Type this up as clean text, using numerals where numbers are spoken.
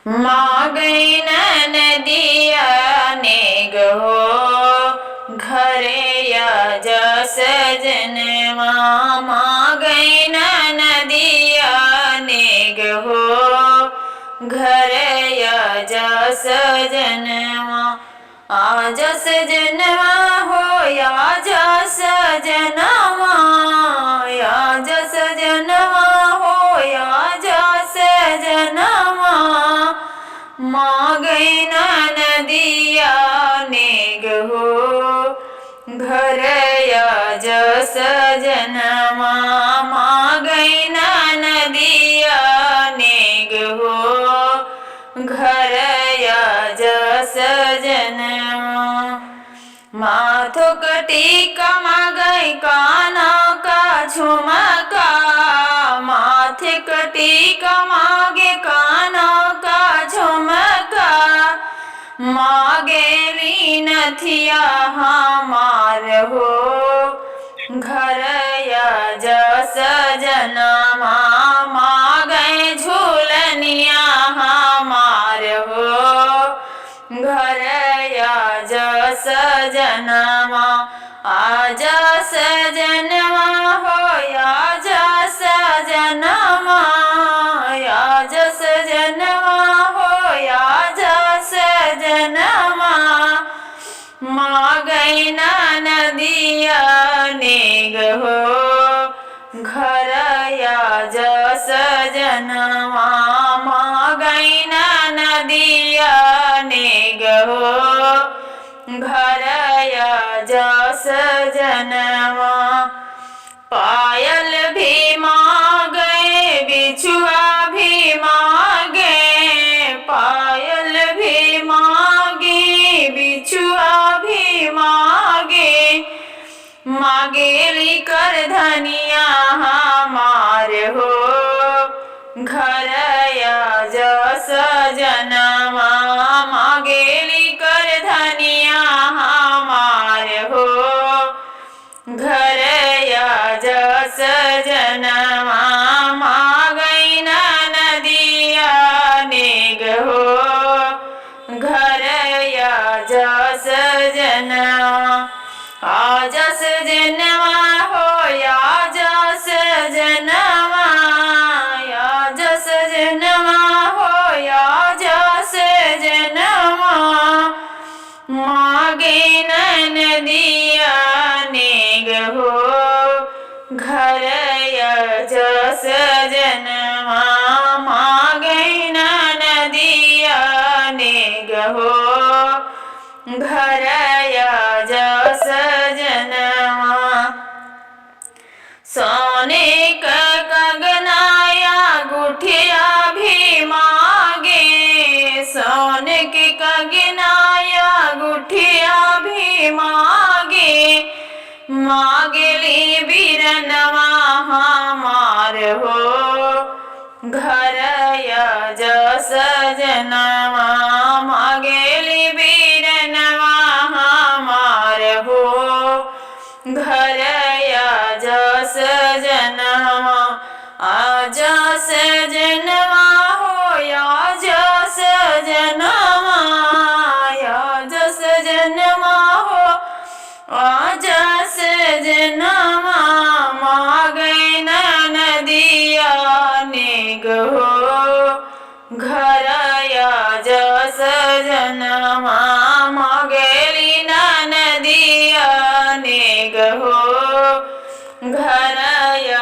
मागई नदिया नेग हो घरे या जस जनवा। मागई नदिया नेग हो घरे या जस जनवा। आजस जनवा हो या जस जनवा, या जस जनवा हो या जस जनवा। मागई नदिया नेग हो घर या जस जनवा। मागई नदिया नेग हो घर या जस जनवा। माथुक टीका मागई काना का झुमका। माथिक टीका मागे काना का झुमका। मागेली नथिया हमार हो घर या जस जनवा। मागई झूलनिया हमार हो घर या जस जनवा। आजस जनवा हो या जस जनवा, या जस जनवा हो या जस जनवा। मागई नदिया नेग हो घर या जस जनवा। मागई नदिया नेग हो घर या जस जनवा। पायल भी मांगे बिछुआ भी मांगे। पायल भी मांगी बिछुआ भी मांगे। मांगेली कर धनिया हमार हो घर या जस जनवा। मांगेली कर धनिया हमार हो घर या जस जनवा। मागई नदिया नेग हो घर या जस जनवा। आजस जनवा हो या जस जनवा, या जस जनवा हो या जस जनवा। मागई नदिया नेग हो घर या जस जनवा। मागई नदिया नेग हो घर या जस जनवा। सोने का कंगनाया गुठिया भी मांगे। सोने की कंगनाया गुठिया भी मांगे। मांगली बीरनवा हमार हो घर या जस जनवा। मांगली बीरनवा हमार हो घर या जस जनवा। आजस जनवा हो या जस जनवा, या जस जनवा हो आजस जनवा। मागई नदिया नेग हो घर या जस जनवा। मागेली नदिया नेग हो घर या